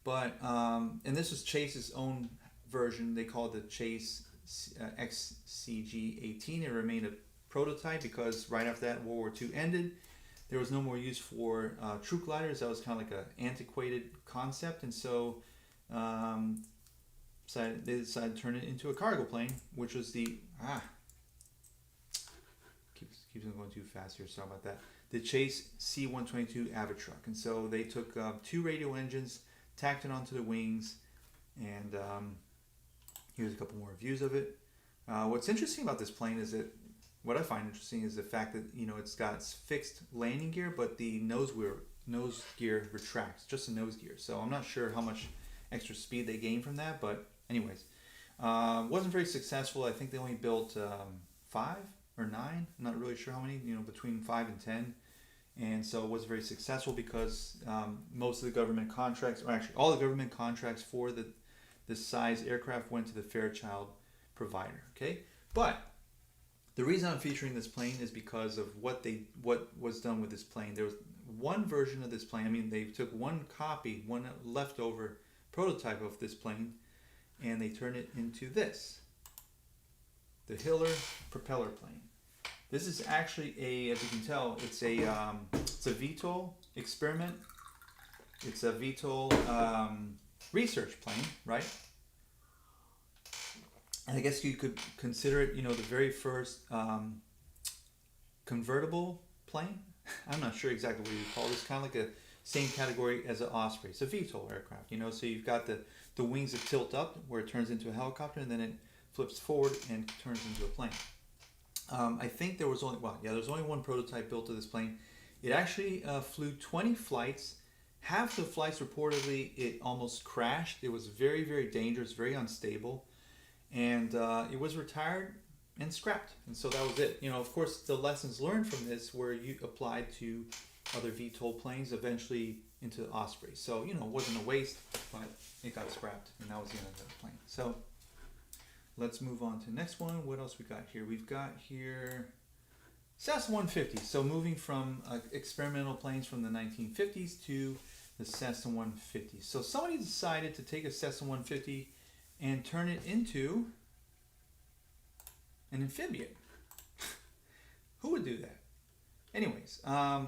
But and this was Chase's own version. They called it the Chase XCG-18. It remained a prototype because right after that, World War II ended. There was no more use for troop gliders. That was kind of like an antiquated concept, and so they decided to turn it into a cargo plane, which was the keeps on going too fast here. Sorry about that. The Chase C-122 Avitruck, and so they took 2 radio engines, tacked it onto the wings, and here's a couple more views of it. What's interesting about this plane is that what I find interesting is the fact that it's got its fixed landing gear, but the nose gear retracts, just a nose gear. So I'm not sure how much extra speed they gained from that, but anyways, wasn't very successful. I think they only built 5 or 9. I'm not really sure how many. Between 5 and 10. And so it was very successful because most of the government contracts, or actually all the government contracts for this size aircraft went to the Fairchild provider. Okay, but the reason I'm featuring this plane is because of what was done with this plane. There was one version of this plane. I mean, they took one leftover prototype of this plane, and they turned it into this, the Hiller propeller plane. This is actually as you can tell, it's a VTOL experiment. It's a VTOL research plane, right? And I guess you could consider it, the very first convertible plane. I'm not sure exactly what you call this. Kind of like same category as an Osprey. It's a VTOL aircraft, you know, so you've got the wings that tilt up where it turns into a helicopter, and then it flips forward and turns into a plane. I think there was only, well, yeah, there's only one prototype built of this plane. It actually flew 20 flights. Half the flights reportedly it almost crashed. It was very, very dangerous, very unstable, and it was retired and scrapped. And so that was it. You know, of course, the lessons learned from this were you applied to other VTOL planes, eventually into Osprey. So, you know, it wasn't a waste, but it got scrapped, and that was the end of the plane. So let's move on to the next one. What else we got here? We've got here Cessna 150. So moving from experimental planes from the 1950s to the Cessna 150. So somebody decided to take a Cessna 150 and turn it into an amphibian. Who would do that? Anyways,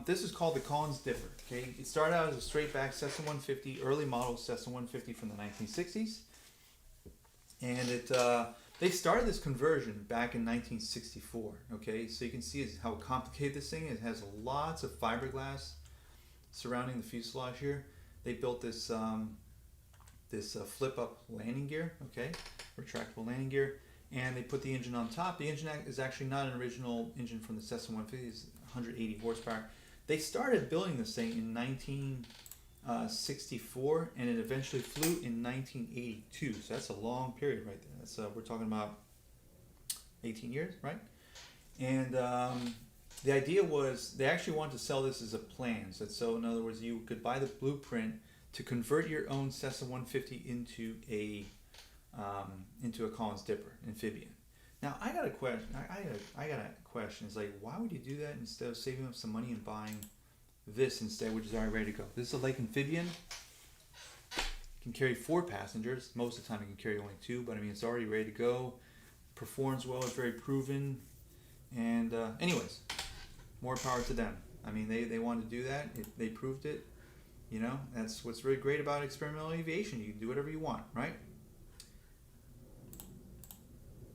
this is called the Collins Dipper. Okay, it started out as a straight back Cessna 150, early model Cessna 150 from the 1960s, and they started this conversion back in 1964. Okay, so you can see how complicated this thing is. It has lots of fiberglass surrounding the fuselage here. They built this flip up landing gear. Okay, retractable landing gear. And they put the engine on top. The engine is actually not an original engine from the Cessna 150. It's 180 horsepower. They started building this thing in 1964, and it eventually flew in 1982. So that's a long period right there. That's we're talking about 18 years, right? And the idea was they actually wanted to sell this as a plan. So in other words, you could buy the blueprint to convert your own Cessna 150 into a Collins Dipper amphibian. Now I got a question. I got a question. It's like, why would you do that instead of saving up some money and buying this instead, which is already ready to go? This is a lake amphibian. It can carry 4 passengers. Most of the time it can carry only 2, but I mean it's already ready to go. Performs well. It's very proven. And anyways, more power to them. I mean they wanted to do that. They proved it. You know, that's what's really great about experimental aviation. You can do whatever you want, right?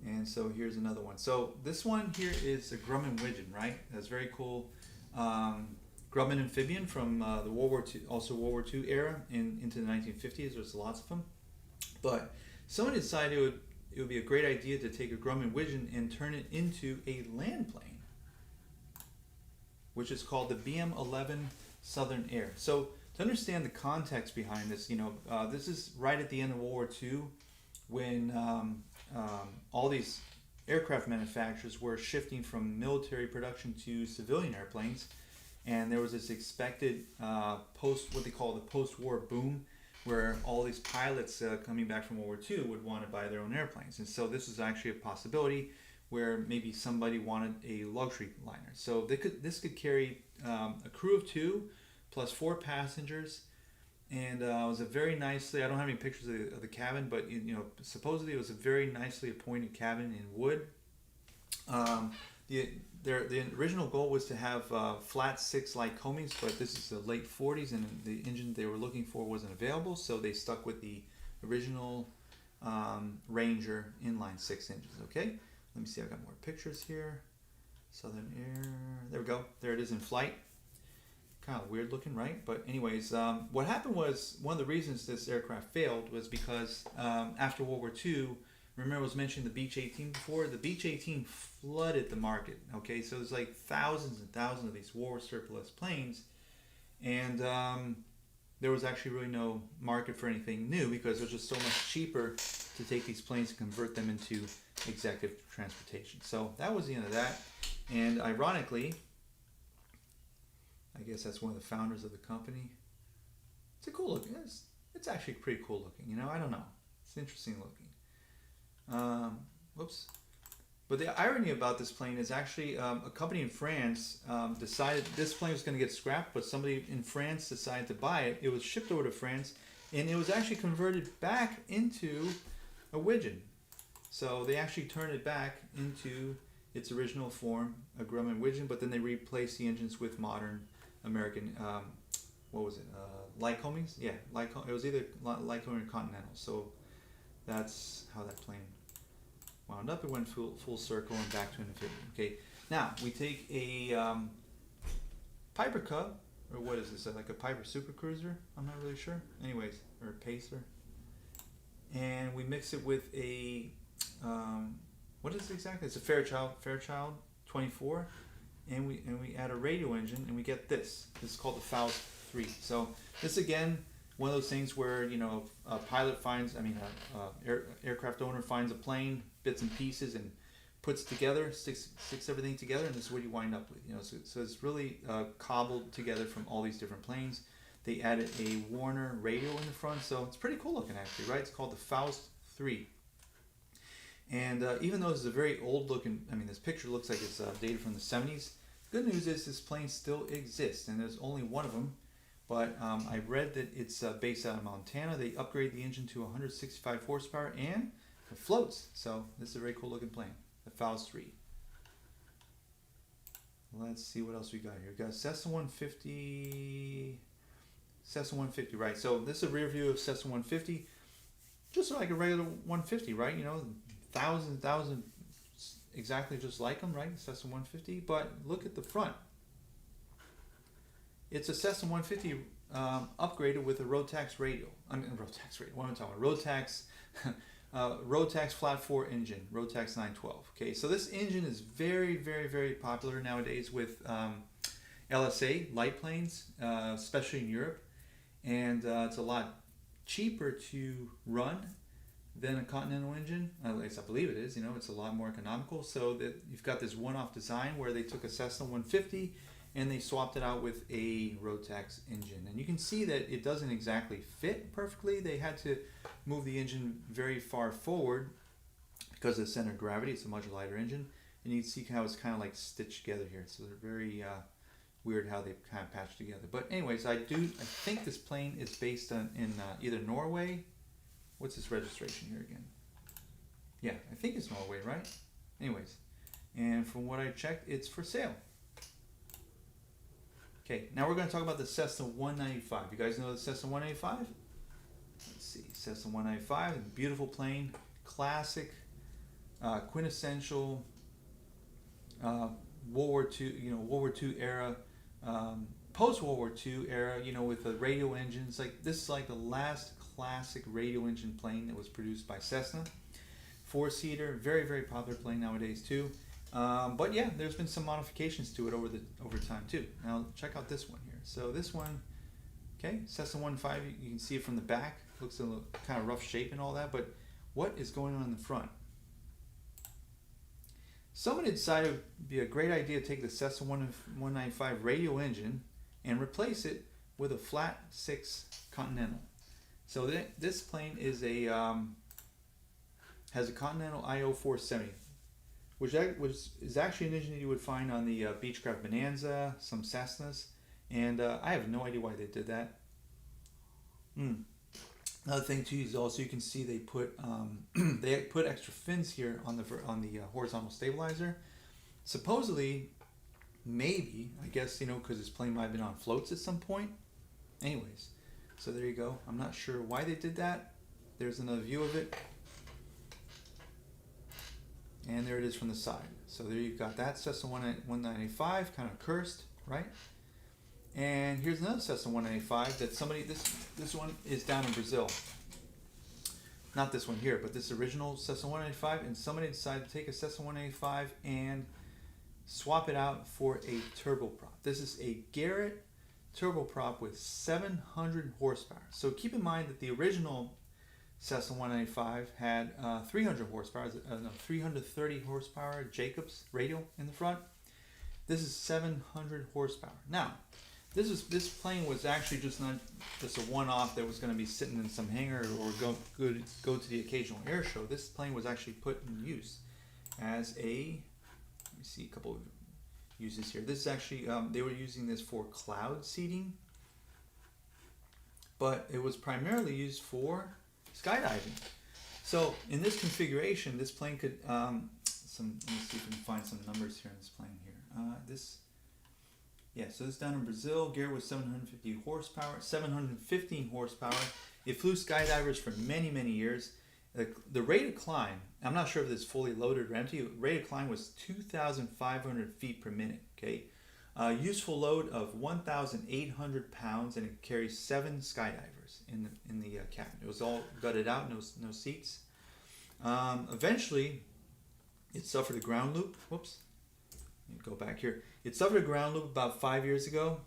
And so here's another one. So this one here is a Grumman Widgeon, right? That's very cool. Grumman amphibian from the World War II, also World War II era into the 1950s. There's lots of them. But someone decided it would be a great idea to take a Grumman Widgeon and turn it into a land plane, which is called the BM-11 Southern Air. So to understand the context behind this, you know, this is right at the end of World War II when all these aircraft manufacturers were shifting from military production to civilian airplanes, and there was this expected what they call the post-war boom, where all these pilots coming back from World War II would want to buy their own airplanes. And so this is actually a possibility where maybe somebody wanted a luxury liner. So this could carry a crew of 2 plus 4 passengers. And it was a very nicely, I don't have any pictures of the cabin, but you know, supposedly it was a very nicely appointed cabin in wood. The original goal was to have flat 6 light coamings, but this is the late 40s, and the engine they were looking for wasn't available, so they stuck with the original Ranger inline 6 engines. Okay, let me see. I've got more pictures here. Southern Air. There we go. There it is in flight. Kind of weird looking, right? But anyways, what happened was one of the reasons this aircraft failed was because after World War II, remember I was mentioning the Beech 18 before? The Beech 18 flooded the market, okay? So there's like thousands and thousands of these war surplus planes, and there was actually really no market for anything new because it was just so much cheaper to take these planes and convert them into executive transportation. So that was the end of that, and ironically, I guess that's one of the founders of the company. It's a cool looking. It's actually pretty cool looking. You know, I don't know. It's interesting looking. Whoops. But the irony about this plane is actually a company in France decided this plane was going to get scrapped, but somebody in France decided to buy it. It was shipped over to France, and it was actually converted back into a Widgeon. So they actually turned it back into its original form, a Grumman Widgeon, but then they replaced the engines with modern American, what was it, light coamings? Yeah, it was either light coaming or Continental. So that's how that plane wound up. It went full circle and back to an amphibian. Okay, now we take a Piper Cub or what is this? Like a Piper Super Cruiser? I'm not really sure. Anyways, or a Pacer. And we mix it with a what is it exactly? It's a Fairchild 24, and we add a radio engine, and we get this. This is called the Faust 3. So this again, one of those things where a pilot finds, aircraft owner finds a plane, bits and pieces, and puts together, sticks everything together, and this is what you wind up with. So it's really cobbled together from all these different planes. They added a Warner radio in the front, so it's pretty cool looking actually, right? It's called the Faust 3. And even though this is a very old looking, this picture looks like it's dated from the 70s. Good news is this plane still exists, and there's only one of them. But I read that it's based out of Montana. They upgraded the engine to 165 horsepower, and it floats. So this is a very cool looking plane, the Faust 3. Let's see what else we got here. We got Cessna 150. Cessna 150, right? So this is a rear view of Cessna 150, just like a regular 150, right? Thousand, exactly just like them, right? Cessna 150. But look at the front. It's a Cessna 150 upgraded with a Rotax radio. Rotax radio. What am I talking about? Rotax flat 4 engine, Rotax 912. Okay, so this engine is very, very, very popular nowadays with LSA light planes, especially in Europe, and it's a lot cheaper to run than a Continental engine. At least I believe it is. It's a lot more economical. So that you've got this one-off design where they took a Cessna 150 and they swapped it out with a Rotax engine, and you can see that it doesn't exactly fit perfectly. They had to move the engine very far forward because of the center of gravity. It's a much lighter engine, and you can see how it's kind of like stitched together here. So they're very weird how they kind of patched together. But anyways, I think this plane is based in either Norway. What's this registration here again? Yeah, I think it's Norway, right? Anyways, and from what I checked, it's for sale. Okay, now we're going to talk about the Cessna 195. You guys know the Cessna 195? Let's see, Cessna 195, beautiful plane, classic, quintessential World War II era, post World War II era. With the radio engines. This is like the last classic radio engine plane that was produced by Cessna. 4-seater, very, very popular plane nowadays too. But yeah, there's been some modifications to it over time too. Now check out this one here. So this one, okay, Cessna 195. You can see it from the back. Looks a little kind of rough shape and all that. But what is going on in the front? Somebody decided it would be a great idea to take the Cessna 195 radio engine and replace it with a flat 6 Continental. So this plane is has a Continental IO 470. Which is actually an engine you would find on the Beechcraft Bonanza, some Cessnas, and I have no idea why they did that. Another thing too is also you can see they put extra fins here on the horizontal stabilizer. Supposedly, maybe, I guess, because this plane might have been on floats at some point. Anyways, so there you go. I'm not sure why they did that. There's another view of it. And there it is from the side. So there you've got that Cessna 195, kind of cursed, right? And here's another Cessna 195 that this one is down in Brazil. Not this one here, but this original Cessna 195, and somebody decided to take a Cessna 185 and swap it out for a turboprop. This is a Garrett turboprop with 700 horsepower. So keep in mind that the original Cessna 195 had 300 horsepower, 330 horsepower Jacobs radio in the front. This is 700 horsepower. Now, this plane was actually just a one-off that was going to be sitting in some hangar or go to the occasional air show. This plane was actually put in use as let me see a couple of uses here. This is actually they were using this for cloud seating, but it was primarily used for skydiving. So in this configuration, this plane could let me see if we can find some numbers here in this plane here. So this down in Brazil, Garrett was 750 horsepower, 715 horsepower. It flew skydivers for many, many years. The rate of climb, I'm not sure if it's fully loaded or empty. Rate of climb was 2,500 feet per minute. Okay, Useful load of 1,800 pounds, and it carries 7 skydivers in the cabin. It was all gutted out, no seats. Eventually, it suffered a ground loop. Whoops. Let me go back here. It suffered a ground loop about 5 years ago,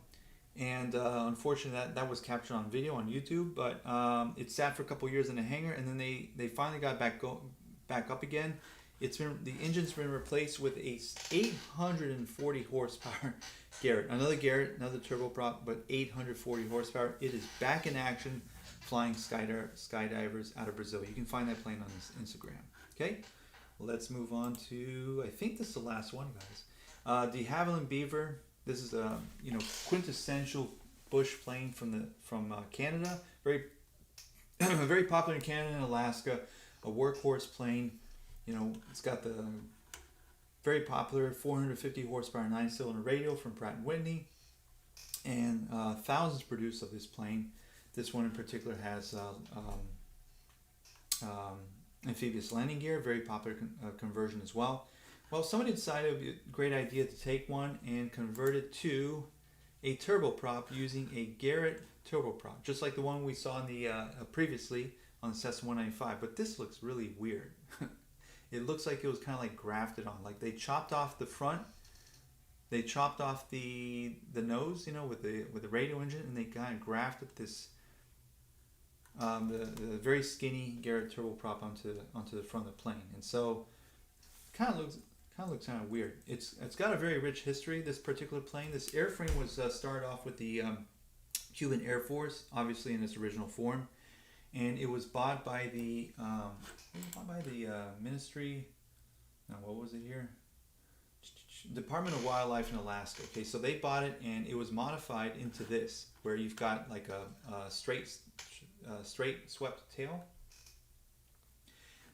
and unfortunately that was captured on video on YouTube. But it sat for a couple years in a hangar, and then they finally got back up again. The engine's been replaced with a 840 horsepower Garrett, another turboprop, but 840 horsepower. It is back in action, flying skydivers out of Brazil. You can find that plane on his Instagram. Okay, let's move on to, I think this is the last one, guys. De Havilland Beaver. This is a quintessential bush plane from Canada. Very very popular in Canada and Alaska. A workhorse plane. It's got the very popular 450 horsepower 9-cylinder radial from Pratt & Whitney, and thousands produced of this plane. This one in particular has amphibious landing gear, very popular conversion as well. Well, somebody decided it would be a great idea to take one and convert it to a turboprop using a Garrett turboprop, just like the one we saw in the previously on the Cessna 195. But this looks really weird. It looks like it was kind of like grafted on. Like they chopped off the front, they chopped off the nose, with the radio engine, and they kind of grafted this the very skinny Garrett turboprop onto the front of the plane. And so kind of looks kind of weird. It's got a very rich history. This particular plane, this airframe was started off with the Cuban Air Force, obviously in its original form. And it was bought by the ministry. No, what was it here? Department of Wildlife in Alaska. Okay, so they bought it, and it was modified into this, where you've got like a straight swept tail.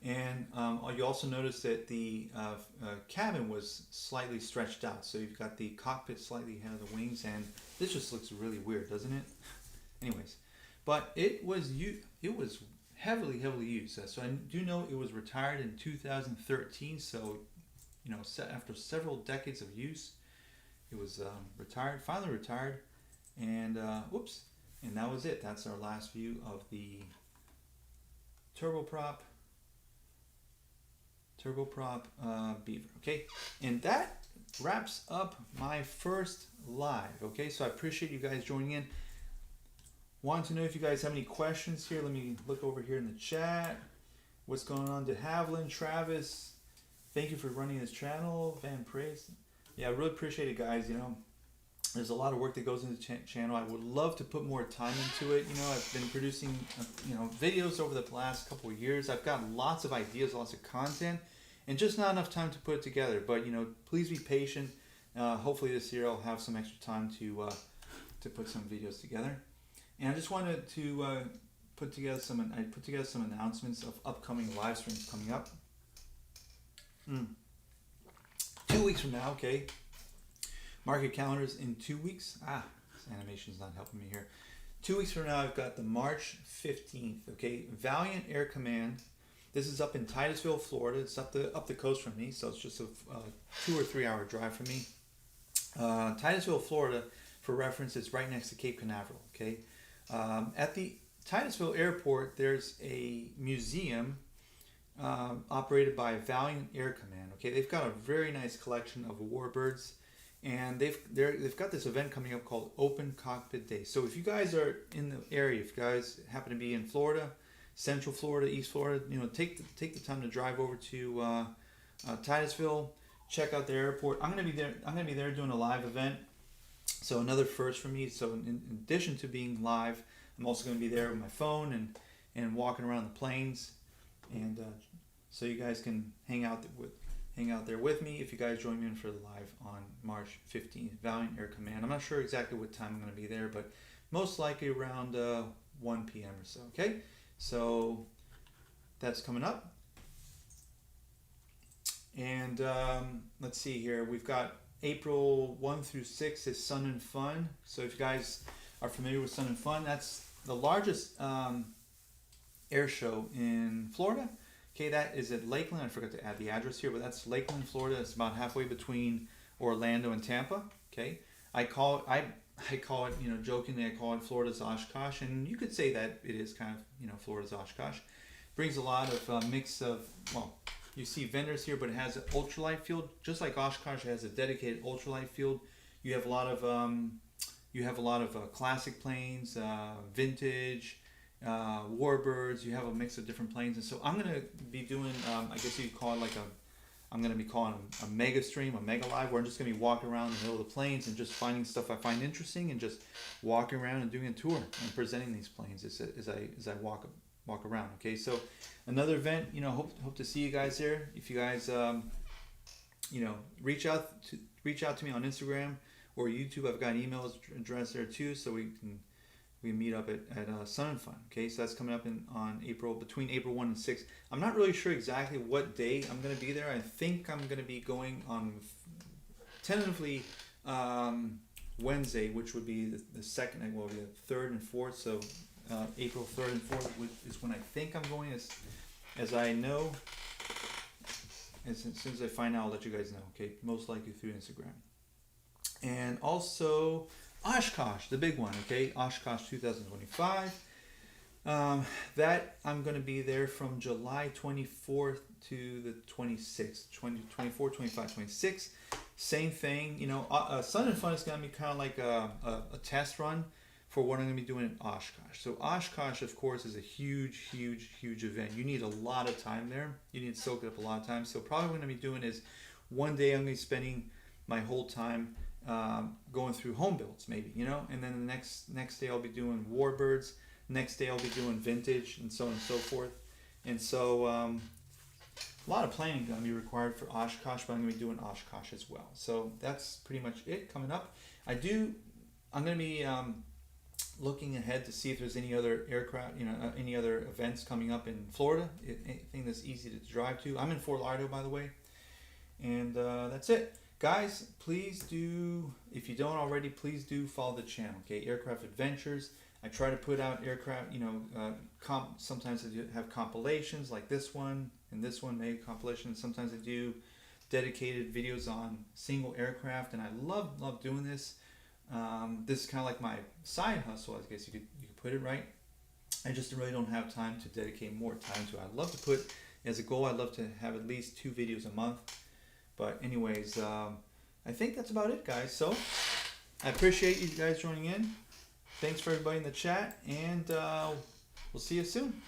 And you also notice that the cabin was slightly stretched out, so you've got the cockpit slightly ahead of the wings, and this just looks really weird, doesn't it? Anyways. But it was heavily used. So I do know it was retired in 2013. So, after several decades of use, it was finally retired, and and that was it. That's our last view of the turboprop Beaver. Okay, and that wraps up my first live. Okay, so I appreciate you guys joining in. Want to know if you guys have any questions here. Let me look over here in the chat. What's going on? De Havilland, Travis, thank you for running this channel. Van Praise. Yeah, I really appreciate it, guys. There's a lot of work that goes into the channel. I would love to put more time into it. I've been producing, videos over the last couple of years. I've got lots of ideas, lots of content, and just not enough time to put it together. But, please be patient. Hopefully this year I'll have some extra time to put some videos together. And I just wanted to put together some announcements of upcoming live streams coming up. 2 weeks from now, okay. Mark your calendars in 2 weeks. This animation's not helping me here. 2 weeks from now, I've got the March 15th, okay. Valiant Air Command. This is up in Titusville, Florida. It's up the coast from me, so it's just a 2 or 3 hour drive from me. Titusville, Florida, for reference, it's right next to Cape Canaveral, okay. At the Titusville Airport, there's a museum operated by Valiant Air Command. Okay, they've got a very nice collection of warbirds, and they've got this event coming up called Open Cockpit Day. So if you guys are in the area, if you guys happen to be in Florida, Central Florida, East Florida, take the time to drive over to Titusville, check out the airport. I'm gonna be there doing a live event. So another first for me. So in addition to being live, I'm also going to be there with my phone and walking around the planes, and so you guys can hang out there with me if you guys join me in for the live on March 15th. Valiant Air Command. I'm not sure exactly what time I'm going to be there, but most likely around 1 p.m. or so. Okay, so that's coming up, and let's see here. We've got April 1 through 6 is Sun and Fun. So if you guys are familiar with Sun and Fun, that's the largest air show in Florida. Okay, that is at Lakeland. I forgot to add the address here, but that's Lakeland, Florida. It's about halfway between Orlando and Tampa. Okay, I call it, you know, jokingly, I call it Florida's Oshkosh, and you could say that it is kind of, you know, Florida's Oshkosh. Brings a lot of mix of, well, you see vendors here, but it has an ultralight field, just like Oshkosh has a dedicated ultralight field. You have a lot of classic planes, vintage, warbirds. You have a mix of different planes, and so I'm gonna be doing, I guess you'd call it like I'm gonna be calling a mega stream, a mega live, where I'm just gonna be walking around in the middle of the planes and just finding stuff I find interesting and just walking around and doing a tour and presenting these planes as I walk around. Okay, so another event, you know, hope to see you guys there. If you guys you know, reach out to me on Instagram or YouTube. I've got an email address there too, so we meet up at Sun and Fun. Okay, so that's coming up between April 1 and 6. I'm not really sure exactly what day I'm going to be there. I think I'm going to be going on tentatively Wednesday, which would be the second, well, the 3rd and 4th. So April 3rd and 4th is when I think I'm going. As I know, as soon as I find out, I'll let you guys know. Okay, most likely through Instagram. And also Oshkosh, the big one. Okay, Oshkosh 2025. That I'm going to be there from July 24th to the 26th, 24, 25, 26. Same thing, you know. Sun and Fun is going to be kind of like a test run for what I'm going to be doing in Oshkosh. So Oshkosh, of course, is a huge event. You need a lot of time there. You need to soak it up a lot of time. So probably what I'm going to be doing is one day I'm going to be spending my whole time going through home builds, maybe, you know, and then the next day I'll be doing warbirds. Next day I'll be doing vintage, and so on and so forth. And so a lot of planning is going to be required for Oshkosh, but I'm going to be doing Oshkosh as well. So that's pretty much it coming up. I'm going to be looking ahead to see if there's any other aircraft, you know, any other events coming up in Florida, anything that's easy to drive to. I'm in Fort Lauderdale, by the way. And that's it. Guys, please do, if you don't already, please do follow the channel, okay? Aircraft Adventures. I try to put out aircraft, you know, sometimes I do have compilations like this one and this one, made compilations. Sometimes I do dedicated videos on single aircraft, and I love doing this. This is kind of like my side hustle, I guess you could put it, right? I just really don't have time to dedicate more time to it. I'd love to put, as a goal, I'd love to have at least 2 videos a month. But anyways, I think that's about it, guys. So I appreciate you guys joining in. Thanks for everybody in the chat, and we'll see you soon.